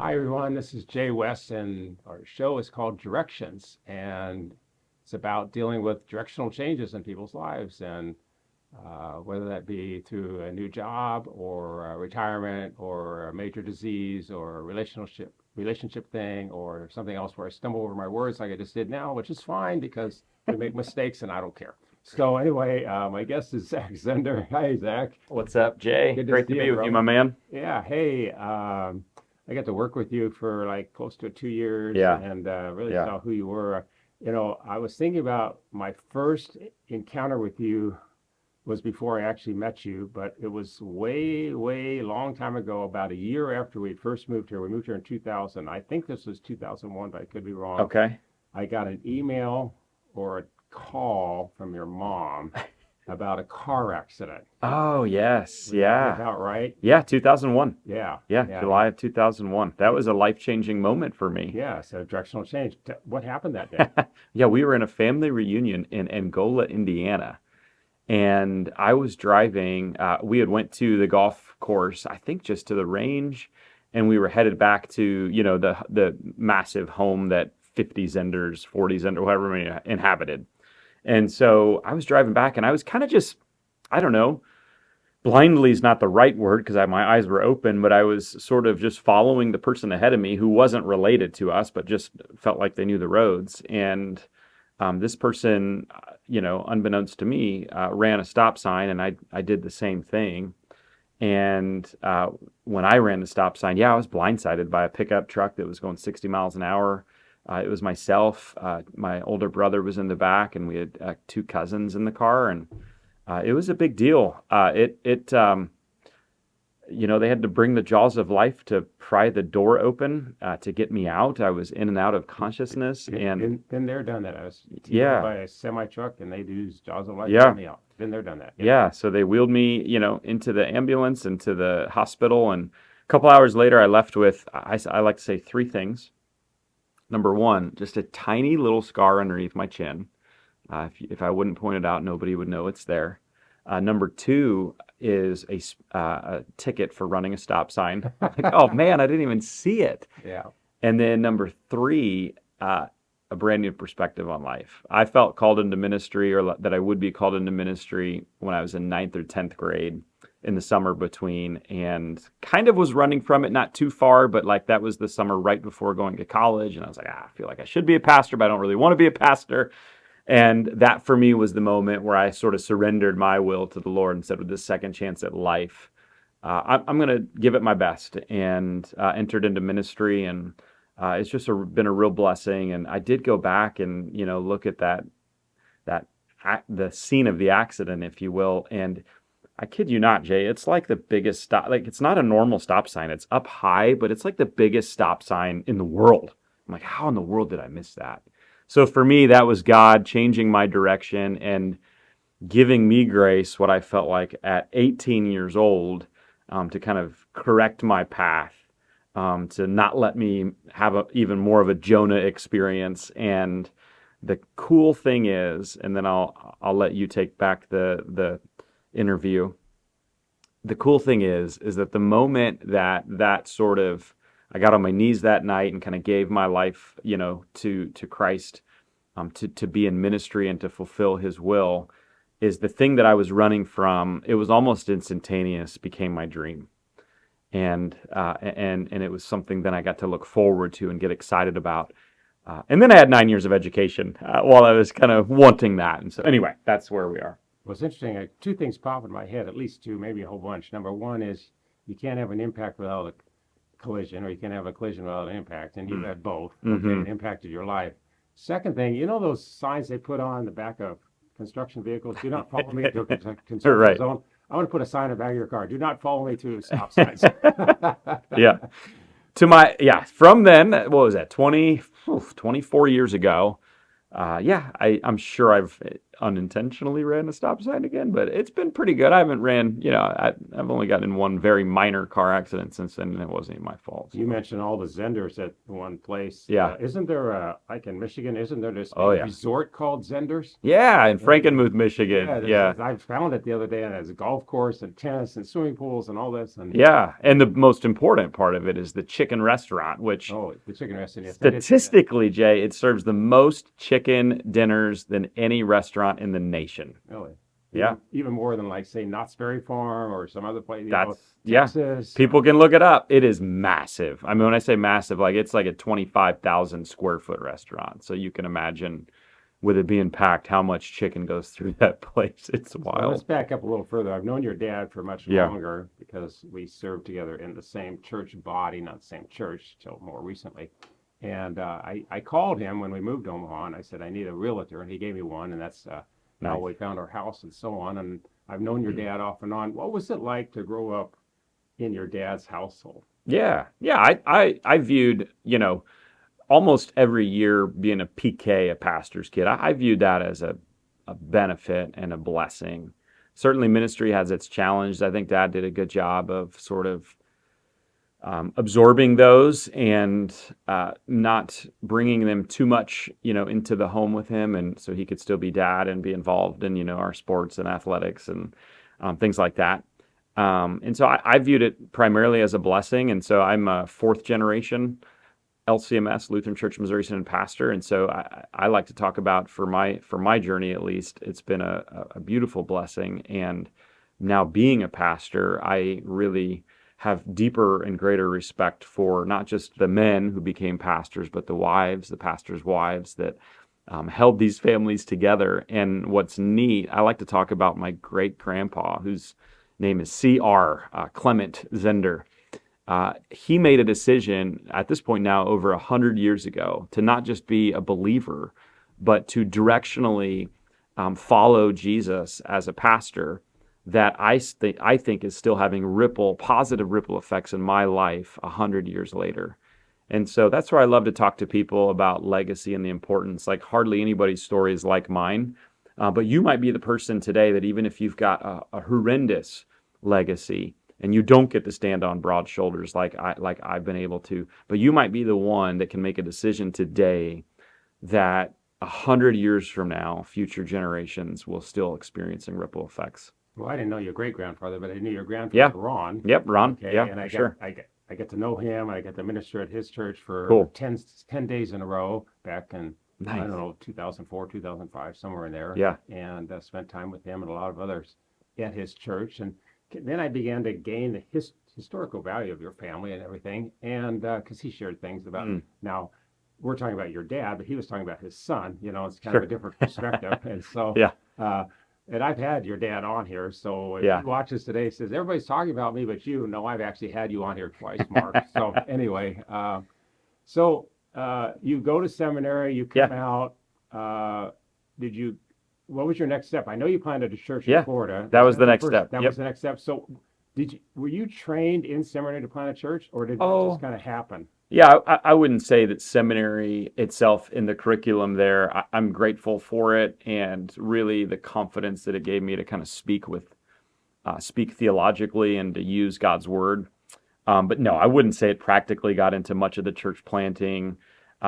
Hi, everyone. This is Jay West, and our show is called Directions, and it's about dealing with directional changes in people's lives, and whether that be through a new job or retirement or a major disease or a relationship thing or something else where I stumble over my words like I just did now, which is fine because we make mistakes and I don't care. So anyway, my guest is Zach Zehnder. Hi, Zach. What's up, Jay? Good to Great see to you, be with you, bro. my man. Yeah, hey, I got to work with you for like close to 2 years Yeah, and really yeah. saw who you were. I was thinking about my first encounter with you was before I actually met you, but it was way, way long time ago, about a year after we first moved here. We moved here in 2000. I think this was 2001, but I could be wrong. Okay. I got an email or a call from your mom about a car accident. Oh, yes. Would that be Yeah. about right? Yeah, 2001. Yeah, Yeah, yeah. July of 2001. That was a life-changing moment for me. Yeah, so directional change. What happened that day? Yeah, we were in a family reunion in Angola, Indiana, and I was driving. We had went to the golf course, I think just to the range, and we were headed back to, the massive home that 50 Zenders, 40 Zender, whatever many inhabited. And so I was driving back and I was kind of just, I don't know, blindly is not the right word because my eyes were open, but I was sort of just following the person ahead of me who wasn't related to us, but just felt like they knew the roads. And this person, unbeknownst to me, ran a stop sign and I did the same thing. And when I ran the stop sign, yeah, I was blindsided by a pickup truck that was going 60 miles an hour. It was myself. My older brother was in the back, and we had two cousins in the car, and it was a big deal. They had to bring the jaws of life to pry the door open to get me out. I was in and out of consciousness, and Been there, done that. I was T-boned yeah, by a semi truck, and they use jaws of life to get yeah, me out. Been there, done that. Yep. yeah. So they wheeled me, into the ambulance, into the hospital, and a couple hours later, I left with I like to say three things. Number one, just a tiny little scar underneath my chin. If I wouldn't point it out, nobody would know it's there. Number two is a ticket for running a stop sign. Like, oh man, I didn't even see it. Yeah. And then number three, a brand new perspective on life. I felt called into ministry, or that I would be called into ministry when I was in ninth or 10th grade in the summer between, and kind of was running from it, not too far, but like that was the summer right before going to college. And I was like, I feel like I should be a pastor, but I don't really want to be a pastor. And that for me was the moment where I sort of surrendered my will to the Lord and said, with this second chance at life, I'm going to give it my best, and entered into ministry. And it's just been a real blessing. And I did go back and, look at that the scene of the accident, if you will. And I kid you not, Jay, it's like the biggest stop. Like, it's not a normal stop sign. It's up high, but it's like the biggest stop sign in the world. I'm like, how in the world did I miss that? So for me, that was God changing my direction and giving me grace, what I felt like at 18 years old, to kind of correct my path, to not let me have even more of a Jonah experience. And the cool thing is, and then I'll let you take back the interview. The cool thing is that the moment that sort of, I got on my knees that night and kind of gave my life, to Christ, to be in ministry and to fulfill His will, is the thing that I was running from. It was almost instantaneous, became my dream, and it was something that I got to look forward to and get excited about. And then I had 9 years of education while I was kind of wanting that. And so anyway, that's where we are. Well, it's interesting. Two things pop in my head, at least two, maybe a whole bunch. Number one is you can't have an impact without a collision, or you can't have a collision without an impact, and you've had both. Okay, Mm-hmm. it impacted your life. Second thing, those signs they put on the back of construction vehicles? Do not follow me to a construction Right. zone. I want to put a sign in the back of your car. Do not follow me to stop signs. Yeah. From then, what was that, 24 years ago? I'm sure unintentionally ran a stop sign again, but it's been pretty good. I haven't ran, I've only gotten in one very minor car accident since then, and it wasn't even my fault. You So, mentioned all the Zenders at one place. yeah. Isn't there like in Michigan, isn't there this Oh, big yeah. resort called Zenders? Yeah, in Uh, Frankenmuth, Michigan. yeah, Yeah. I found it the other day, and there's a golf course and tennis and swimming pools and all this. And Yeah. And the most important part of it is the chicken restaurant, which oh, the chicken restaurant. Yes, I did see that. statistically, Jay, it serves the most chicken dinners than any restaurant in the nation. Really, Yeah. even more than like say Knott's Berry Farm or some other place, Yeah. Texas. People can look it up. It is massive. I mean, when I say massive, like it's like a 25,000 square foot restaurant. So you can imagine with it being packed, how much chicken goes through that place. It's So let's wild. back up a little further. I've known your dad for much Yeah. longer because we served together in the same church body, not the same church till more recently. And I called him when we moved to Omaha, and I said, I need a realtor, and he gave me one, and that's how Nice. we found our house and so on. And I've known your dad off and on. What was it like to grow up in your dad's household? Yeah. Yeah. I viewed, almost every year being a PK, a pastor's kid, I viewed that as a benefit and a blessing. Certainly, ministry has its challenges. I think Dad did a good job of sort of absorbing those and not bringing them too much, into the home with him, and so he could still be Dad and be involved in, our sports and athletics and things like that. And so I viewed it primarily as a blessing. And so I'm a fourth generation LCMS, Lutheran Church Missouri Synod pastor, and so I like to talk about for my journey at least, it's been a beautiful blessing. And now being a pastor, I really have deeper and greater respect for not just the men who became pastors, but the wives, the pastors' wives that held these families together. And what's neat, I like to talk about my great grandpa, whose name is C.R. Clement Zehnder. He made a decision at this point now over 100 years ago to not just be a believer, but to directionally follow Jesus as a pastor that I think is still having positive ripple effects in my life 100 years later. And so that's where I love to talk to people about legacy and the importance. Like hardly anybody's story is like mine, but you might be the person today that even if you've got a horrendous legacy, and you don't get to stand on broad shoulders like I've been able to, but you might be the one that can make a decision today that 100 years from now, future generations will still experiencing ripple effects. Well, I didn't know your great grandfather, but I knew your grandfather Yeah. Ron. Yep. Ron. Okay, Yeah, and for sure. I get to know him. I get to minister at his church for Cool. 10 days in a row back in, I Nice. don't know, 2004, 2005, somewhere in there. Yeah. And spent time with him and a lot of others at his church. And then I began to gain the historical value of your family and everything. And because he shared things about now, we're talking about your dad, but he was talking about his son. It's kind of a Sure. different perspective. And so, Yeah. uh, and I've had your dad on here, so if he Yeah. watches today, he says everybody's talking about me, but you know, I've actually had you on here twice, Mark. So anyway, you go to seminary, you Yeah. come out. Uh, did you? What was your next step? I know you planted a church in Yeah. Florida. That was the the next first? step. That Yep. was the next step. So, were you trained in seminary to plant a church, or did that just Oh, kind of happen? yeah, I wouldn't say that seminary itself in the curriculum there. I'm grateful for it and really the confidence that it gave me to kind of speak theologically and to use God's word. But no, I wouldn't say it practically got into much of the church planting.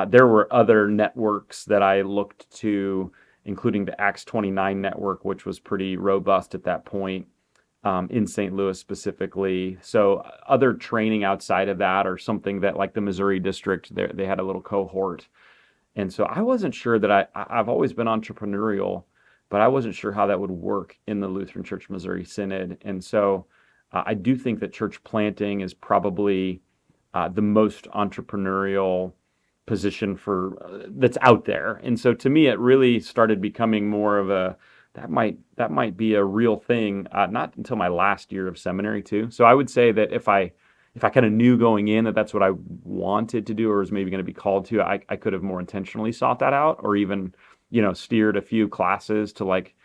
There were other networks that I looked to, including the Acts 29 network, which was pretty robust at that point in St. Louis specifically. So other training outside of that or something that like the Missouri district, they had a little cohort. And so I wasn't sure that I've always been entrepreneurial, but I wasn't sure how that would work in the Lutheran Church Missouri Synod. And so I do think that church planting is probably the most entrepreneurial position for that's out there. And so to me, it really started becoming more of a that might be a real thing. Not until my last year of seminary too. So I would say that if I kind of knew going in that that's what I wanted to do or was maybe going to be called to, I could have more intentionally sought that out or even steered a few classes to like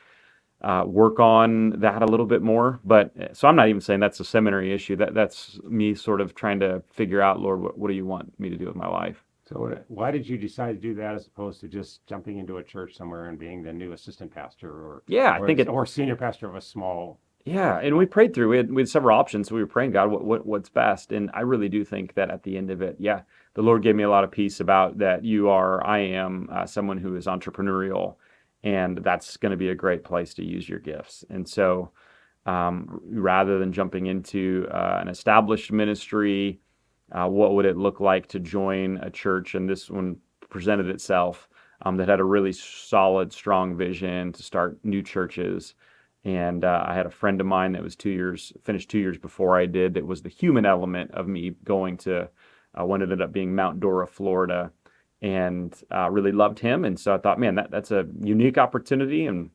work on that a little bit more. But so I'm not even saying that's a seminary issue. That's me sort of trying to figure out, Lord, what do you want me to do with my life? So why did you decide to do that as opposed to just jumping into a church somewhere and being the new assistant pastor Yeah, I think it. or senior pastor of a small Yeah, and we church? prayed through. We had several options. So we were praying, God, what's best? And I really do think that at the end of it, yeah, the Lord gave me a lot of peace about that. I am someone who is entrepreneurial, and that's going to be a great place to use your gifts. And so, rather than jumping into an established ministry, what would it look like to join a church? And this one presented itself that had a really solid, strong vision to start new churches. And I had a friend of mine that was finished 2 years before I did. That was the human element of me going to what ended up being Mount Dora, Florida, and really loved him. And so I thought, man, that's a unique opportunity, and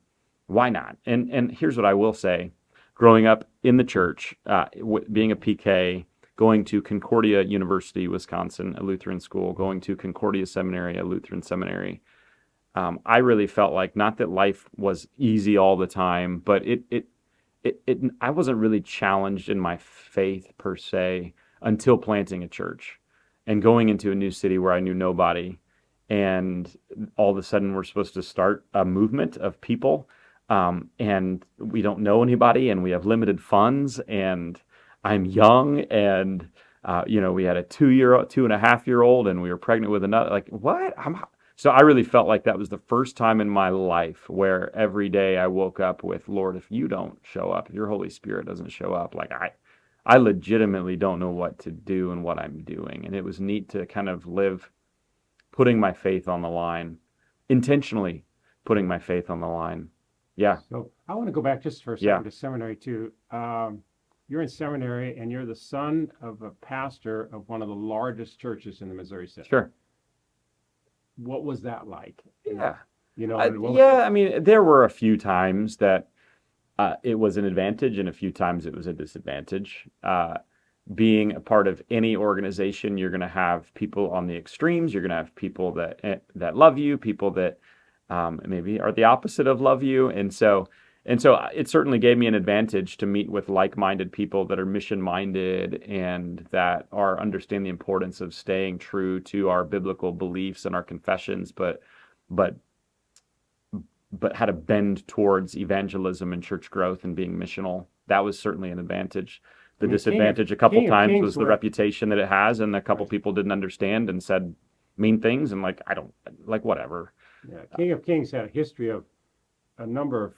why not? And here's what I will say: growing up in the church, being a PK, going to Concordia University, Wisconsin, a Lutheran school, going to Concordia Seminary, a Lutheran seminary. I really felt like not that life was easy all the time, but I wasn't really challenged in my faith per se until planting a church and going into a new city where I knew nobody. And all of a sudden, we're supposed to start a movement of people, and we don't know anybody, and we have limited funds, and I'm young, and we had a 2.5 year old, and we were pregnant with another. Like, what? So I really felt like that was the first time in my life where every day I woke up with, Lord, if you don't show up, if your Holy Spirit doesn't show up, like I legitimately don't know what to do and what I'm doing. And it was neat to kind of live putting my faith on the line, intentionally putting my faith on the line. Yeah, So I want to go back just for a yeah, second to seminary too. You're in seminary and you're the son of a pastor of one of the largest churches in the Missouri Synod. sure. What was that like? Yeah. And what was Yeah, I mean, there were a few times that it was an advantage and a few times it was a disadvantage. Being a part of any organization, you're going to have people on the extremes. You're going to have people that love you, people that maybe are the opposite of love you, and so it certainly gave me an advantage to meet with like-minded people that are mission-minded and that are understand the importance of staying true to our biblical beliefs and our confessions, but had a bend towards evangelism and church growth and being missional. That was certainly an advantage. I The mean, disadvantage a couple King of times Kings was the were reputation that it has, and a couple right. people didn't understand and said mean things, and like I don't like whatever. Yeah, King of Kings had a history of a number of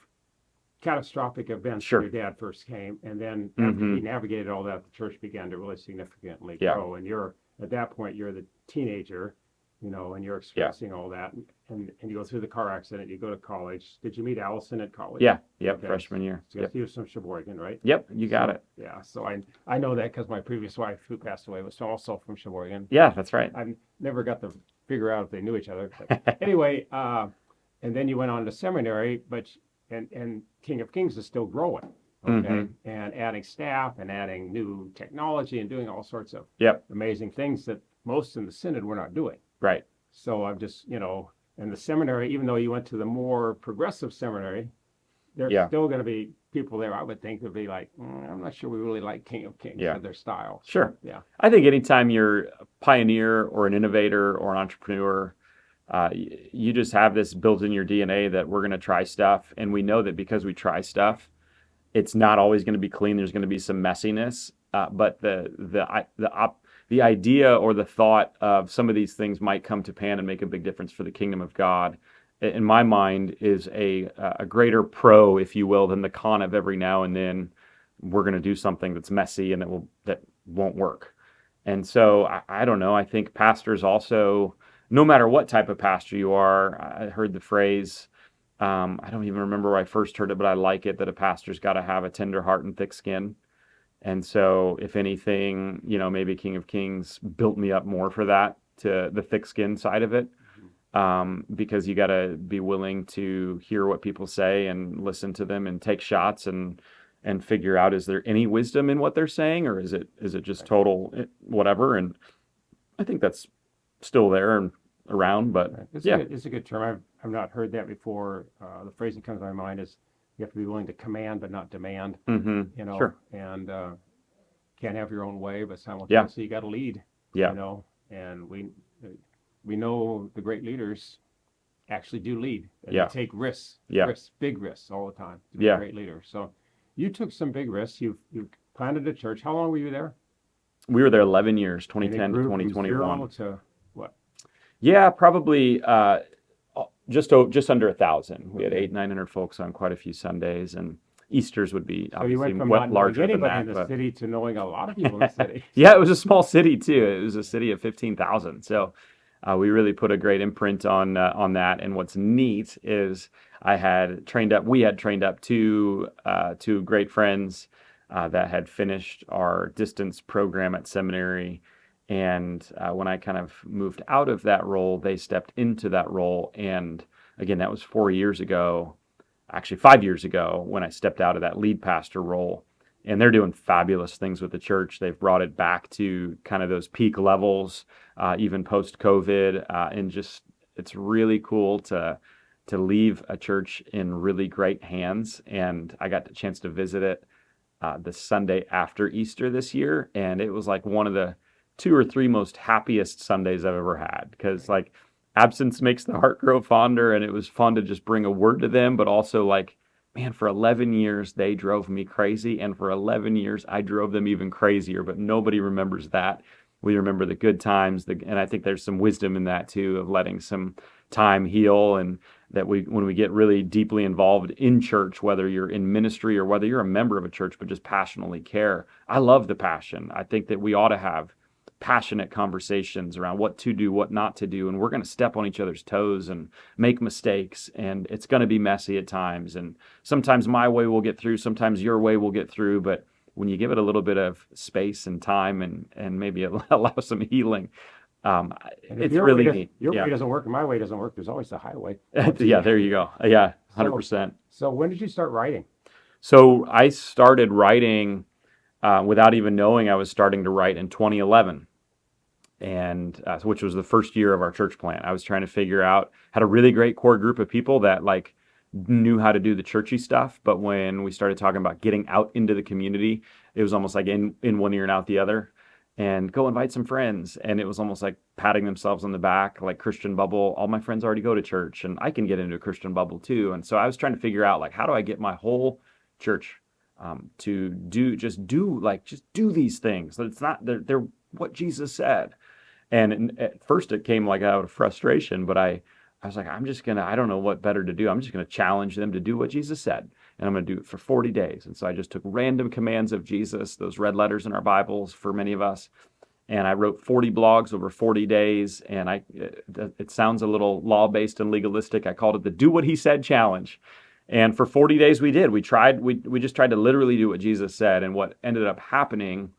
catastrophic events when Sure. your dad first came, and then after he Hmm. navigated all that, the church began to really significantly Yeah. grow. And you're at that point, you're the teenager, and you're Yeah. experiencing all that, and you go through the car accident, you go to college. Did you meet Allison at college? Yeah. Yep. Okay, Freshman year. so Yep. he was from Sheboygan, right? Yep. You got So it. yeah, so I know that because my previous wife, who passed away, was also from Sheboygan. Yeah, that's right. I never got to figure out if they knew each other. But anyway, and then you went on to seminary, and King of Kings is still growing, okay, Hmm. and adding staff and adding new technology and doing all sorts of Yep. amazing things that most in the synod were not doing. Right. So I'm just, and the seminary, even though you went to the more progressive seminary, there's Yeah. still going to be people there, I would think, would be like, I'm not sure we really like King of Kings Yeah. or their style. So Sure. yeah, I think anytime you're a pioneer or an innovator or an entrepreneur, you just have this built in your DNA that we're going to try stuff, and we know that because we try stuff, it's not always going to be clean. There's going to be some messiness, but the idea or the thought of some of these things might come to pan and make a big difference for the kingdom of God, in my mind, is a greater pro, if you will, than the con of every now and then we're going to do something that's messy and that won't work. And so I don't know. I think pastors also, no matter what type of pastor you are, I heard the phrase. I don't even remember where I first heard it, but I like it that a pastor's got to have a tender heart and thick skin. And so, if anything, maybe King of Kings built me up more for that, to the thick skin side of it, because you got to be willing to hear what people say and listen to them and take shots and figure out, is there any wisdom in what they're saying, or is it just right, total whatever? And I think that's still there and around, but right. It's a yeah. good term. I've not heard that before. The phrase that comes to my mind is you have to be willing to command but not demand. Hmm. Sure. And can't have your own way, but Yeah. simultaneously you got to lead. Yeah. And we know the great leaders actually do lead. And Yeah. they take risks, Yeah. big risks all the time to be a Yeah. great leader. So you took some big risks. You planted a church. How long were you there? We were there 11 years, And it 2010 to grew from 0 2021. to what? Yeah, probably just under 1,000. We had Okay. 900 folks on quite a few Sundays, and Easter's would be So you obviously went from not knowing larger than anybody in that. the But city to knowing a lot of people in the city. yeah, it was a small city too. It was a city of 15,000. So we really put a great imprint on that. And what's neat is we had trained up two great friends that had finished our distance program at seminary. And when I kind of moved out of that role, they stepped into that role. And again, that was 4 years ago, actually 5 years ago, when I stepped out of that lead pastor role. And they're doing fabulous things with the church. They've brought it back to kind of those peak levels, even post COVID, and just it's really cool to leave a church in really great hands. And I got the chance to visit it the Sunday after Easter this year, and it was like one of the 2 or 3 most happiest Sundays I've ever had, because like absence makes the heart grow fonder, and it was fun to just bring a word to them, but also like, man, for 11 years they drove me crazy, and for 11 years I drove them even crazier, but nobody remembers that. We remember the good times, and I think there's some wisdom in that too, of letting some time heal, and that when we get really deeply involved in church, whether you're in ministry or whether you're a member of a church but just passionately care. I love the passion. I think that we ought to have passionate conversations around what to do, what not to do, and we're going to step on each other's toes and make mistakes, and it's going to be messy at times, and sometimes my way will get through, sometimes your way will get through, but when you give it a little bit of space and time and maybe allow some healing, um, And if it's really neat. your Yeah. way doesn't work and my way doesn't work, there's always the highway. Yeah, there you go. Yeah, So 100%. so when did you start writing? So I started writing without even knowing I was starting to write in 2011, and which was the first year of our church plant. I was trying to figure out, had a really great core group of people that like knew how to do the churchy stuff, but when we started talking about getting out into the community, it was almost like in one ear and out the other. And go invite some friends, and it was almost like patting themselves on the back, like Christian bubble. All my friends already go to church, and I can get into a Christian bubble too. And so I was trying to figure out like, how do I get my whole church to just do these things? That it's not they're what Jesus said. And at first it came like out of frustration, but I was like, I don't know what better to do. I'm just gonna challenge them to do what Jesus said, and I'm gonna do it for 40 days. And so I just took random commands of Jesus, those red letters in our Bibles for many of us, and I wrote 40 blogs over 40 days. And it sounds a little law-based and legalistic. I called it the "Do What He Said" challenge. And for 40 days we did. We just tried to literally do what Jesus said. And what ended up happening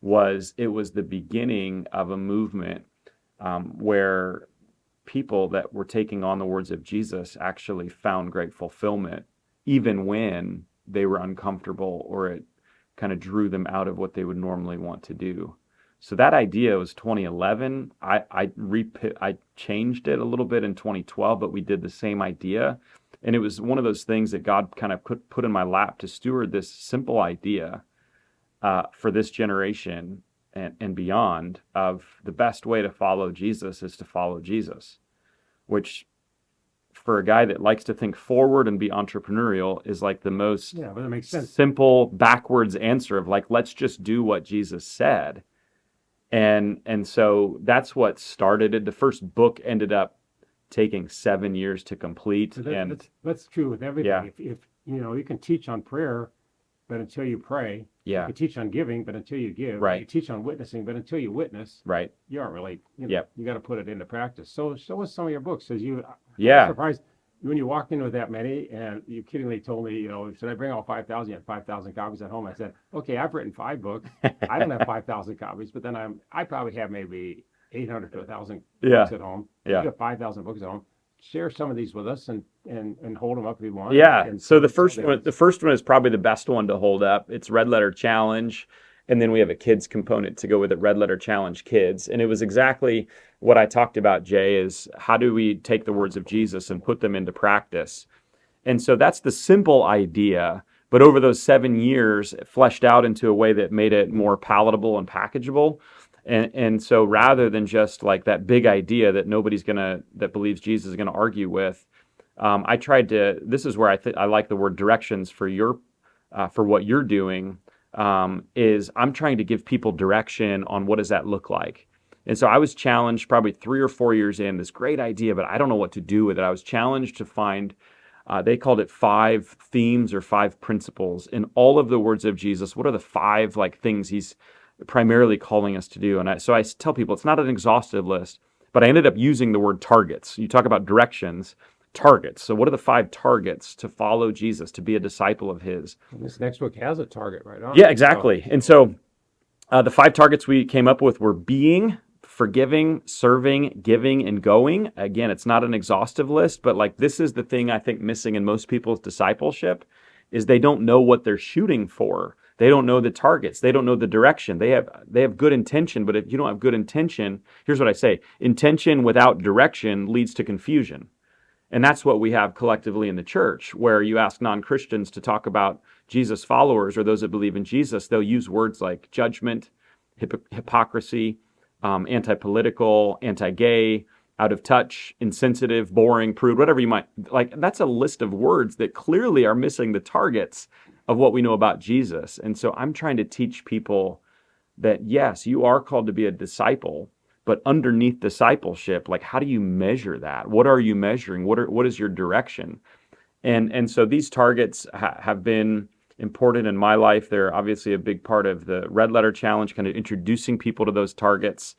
was it was the beginning of a movement where people that were taking on the words of Jesus actually found great fulfillment, even when they were uncomfortable or it kind of drew them out of what they would normally want to do. So that idea was 2011. I changed it a little bit in 2012, but we did the same idea. And it was one of those things that God kind of put in my lap to steward this simple idea for this generation and beyond, of the best way to follow Jesus is to follow Jesus, which for a guy that likes to think forward and be entrepreneurial is like the most Yeah, but it makes sense. simple backwards answer of like, let's just do what Jesus said. And so that's what started it. The first book ended up taking 7 years to complete. And That's true with everything. yeah, If you can teach on prayer, but until you pray, you yeah, can teach on giving, but until you give, you right, teach on witnessing, but until you witness, right, you aren't really, yep, you got to put it into practice. So show us some of your books. As I was yeah, surprised when you walked in with that many, and you kiddingly told me, should I bring all 5,000? You had 5,000 copies at home. I said, okay, I've written 5 books. I don't have 5,000 copies, but then I probably have maybe 800 to 1,000 yeah, books at home. You yeah. have 5,000 books at home. Share some of these with us and hold them up if you want. Yeah. And So so the first one is probably the best one to hold up. It's Red Letter Challenge, and then we have a kids component to go with it, Red Letter Challenge Kids. And it was exactly what I talked about, Jay, is how do we take the words of Jesus and put them into practice? And so that's the simple idea. But over those 7 years, it fleshed out into a way that made it more palatable and packageable. And so rather than just like that big idea that that believes Jesus is gonna argue with, I tried to. This is where I like the word directions for for what you're doing. Is I'm trying to give people direction on what does that look like. And so I was challenged probably 3 or 4 years in, this great idea, but I don't know what to do with it. I was challenged to find, they called it 5 themes or 5 principles in all of the words of Jesus. What are the 5 like things he's primarily calling us to do? So I tell people it's not an exhaustive list, but I ended up using the word targets. You talk about directions, targets. So what are the 5 targets to follow Jesus, to be a disciple of his? And this next book has a target right on Yeah, it. So, exactly. And so the 5 targets we came up with were being, forgiving, serving, giving, and going. Again, it's not an exhaustive list, but like this is the thing I think missing in most people's discipleship is they don't know what they're shooting for. They don't know the targets. They don't know the direction. They have good intention, but if you don't have good intention, here's what I say: intention without direction leads to confusion. And that's what we have collectively in the church, where you ask non-Christians to talk about Jesus followers or those that believe in Jesus, they'll use words like judgment, hypocrisy, anti-political, anti-gay, out of touch, insensitive, boring, prude, whatever you might like. That's a list of words that clearly are missing the targets of what we know about Jesus. And so I'm trying to teach people that yes, you are called to be a disciple, but underneath discipleship, like how do you measure that? What are you measuring? What is your direction? And so these targets have been important in my life. They're obviously a big part of the Red Letter Challenge, kind of introducing people to those targets.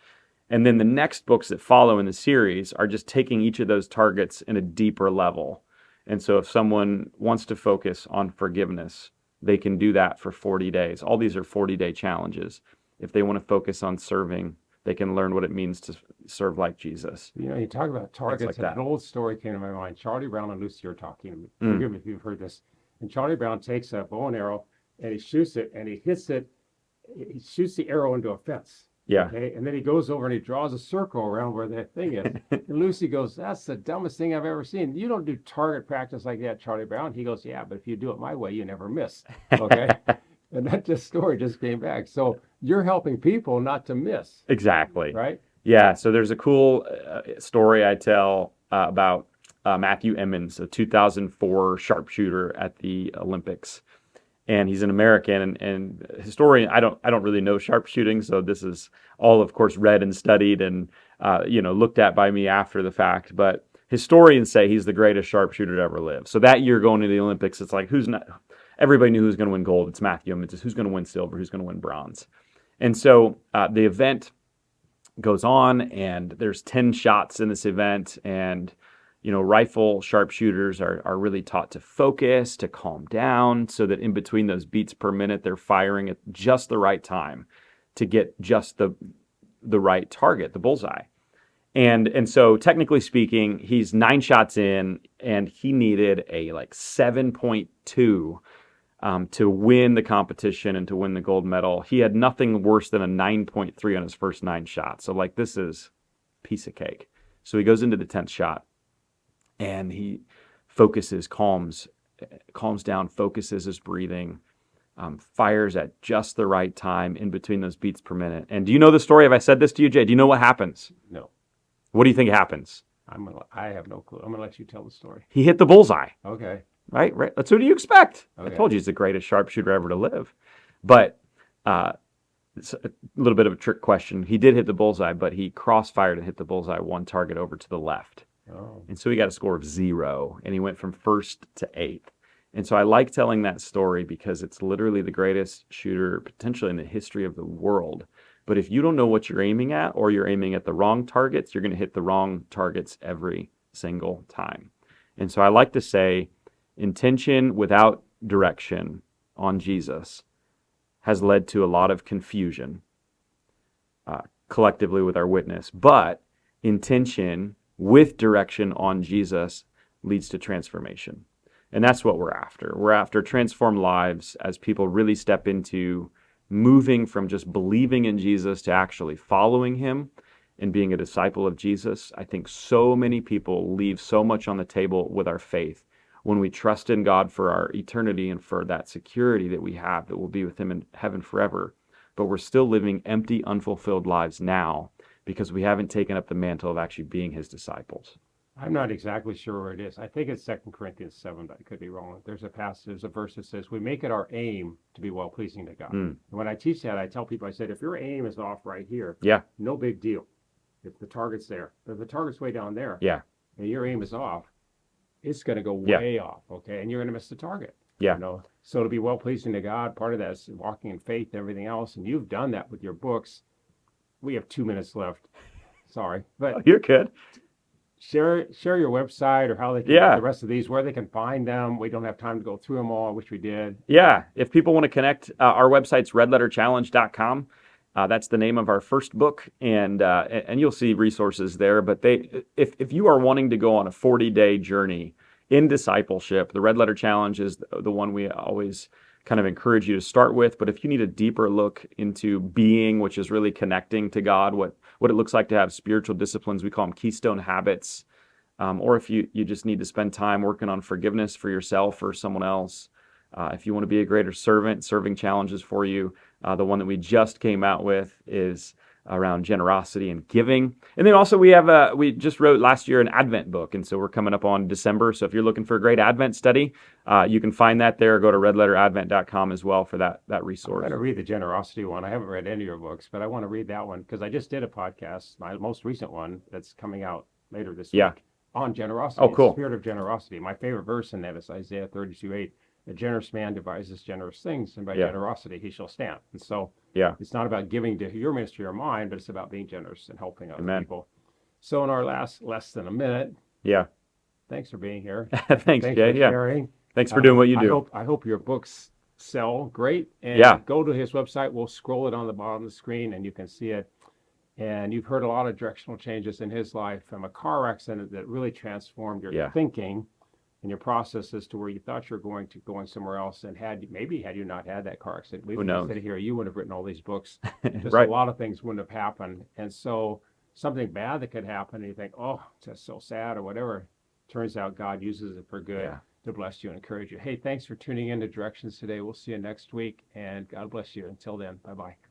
And then the next books that follow in the series are just taking each of those targets in a deeper level. And so if someone wants to focus on forgiveness, they can do that for 40 days. All these are 40-day challenges. If they want to focus on serving, they can learn what it means to serve like Jesus. you know, you talk about targets, like and that. an old story came to my mind. Charlie Brown and Lucy are talking. Mm. Forgive me if you've heard this. And Charlie Brown takes a bow and arrow and he shoots it and he hits it. He shoots the arrow into a fence. Yeah. Okay. And then he goes over and he draws a circle around where that thing is. And Lucy goes, "That's the dumbest thing I've ever seen. You don't do target practice like that, Charlie Brown." He goes, "Yeah, but if you do it my way, you never miss." Okay. And that story just came back. So you're helping people not to miss, Exactly. right? Yeah. So there's a cool story I tell about Matthew Emmons, a 2004 sharpshooter at the Olympics. And he's an American and historian. I don't really know sharpshooting, so this is all, of course, read and studied and looked at by me after the fact. But historians say he's the greatest sharpshooter to ever live. So that year going to the Olympics, it's like who's not? Everybody knew who's going to win gold. It's Matthew Emmons. It's who's going to win silver, who's going to win bronze. And so the event goes on, and there's 10 shots in this event, and rifle sharpshooters are really taught to focus, to calm down, so that in between those beats per minute, they're firing at just the right time to get just the right target, the bullseye. And so technically speaking, he's 9 shots in, and he needed a like 7.2 to win the competition and to win the gold medal. He had nothing worse than a 9.3 on his first 9 shots. So like this is piece of cake. So he goes into the 10th shot. And he focuses, calms down, focuses his breathing, fires at just the right time in between those beats per minute. And do you know the story? Have I said this to you, Jay? Do you know what happens? No, What do you think happens? I have no clue. I'm gonna let you tell the story. He hit the bullseye. Okay. Right. That's what do you expect? Okay. I told you he's the greatest sharpshooter ever to live. But it's a little bit of a trick question. He did hit the bullseye, but he crossfired and hit the bullseye one target over to the left. Oh. And so he got a score of 0, and he went from 1st to 8th. And so I like telling that story because it's literally the greatest shooter potentially in the history of the world. But if you don't know what you're aiming at, or you're aiming at the wrong targets, you're going to hit the wrong targets every single time. And so I like to say intention without direction on Jesus has led to a lot of confusion collectively with our witness. But intention with direction on Jesus leads to transformation. And that's what we're after. We're after transformed lives as people really step into moving from just believing in Jesus to actually following him and being a disciple of Jesus. I think so many people leave so much on the table with our faith when we trust in God for our eternity and for that security that we have that we'll be with him in heaven forever. but we're still living empty, unfulfilled lives now because we haven't taken up the mantle of actually being his disciples. I'm not exactly sure where it is. I think it's 2 Corinthians 7, but I could be wrong. There's a verse that says, we make it our aim to be well pleasing to God. Mm. And when I teach that, I tell people, I said, if your aim is off right here, Yeah. no big deal. If the target's there, but if the target's way down there, Yeah. and your aim is off, it's going to go Yeah. way off, okay? And you're going to miss the target. Yeah. You know, so to be well pleasing to God, part of that is walking in faith and everything else. And you've done that with your books. We have 2 minutes left. Sorry, but Oh, you're good. share your website or how they can Yeah. get the rest of these, where they can find them. We don't have time to go through them all. I wish we did. Yeah. If people want to connect, our website's redletterchallenge.com. That's the name of our first book, and you'll see resources there. But if you are wanting to go on a 40-day journey in discipleship, the Red Letter Challenge is the one we always kind of encourage you to start with. But if you need a deeper look into being, which is really connecting to God, what it looks like to have spiritual disciplines, we call them keystone habits, or if you just need to spend time working on forgiveness for yourself or someone else, if you want to be a greater servant, serving challenges for you, the one that we just came out with is around generosity and giving. And then also we just wrote last year an Advent book, and so we're coming up on December. So if you're looking for a great Advent study, you can find that there. Go to redletteradvent.com as well for that resource. I'm going to read the generosity one. I haven't read any of your books, but I want to read that one because I just did a podcast, my most recent one that's coming out later this week on generosity. Oh, cool. The spirit of generosity. My favorite verse in that is Isaiah 32:8. A generous man devises generous things, and by generosity he shall stand. And so it's not about giving to your ministry or mine, but it's about being generous and helping other people. So in our less than a minute, thanks for being here. Thanks, Jay. For sharing. Thanks for doing what you do. I hope your books sell great. And go to his website. We'll scroll it on the bottom of the screen, and you can see it. And you've heard a lot of directional changes in his life from a car accident that really transformed your thinking and your processes to where you thought you were going somewhere else. And had you not had that car accident, we would have sitting here, you would have written all these books. Just a lot of things wouldn't have happened. And so something bad that could happen, and you think, oh, it's just so sad or whatever. Turns out God uses it for good to bless you and encourage you. Hey, thanks for tuning in to Directions today. We'll see you next week, and God bless you. Until then, bye-bye.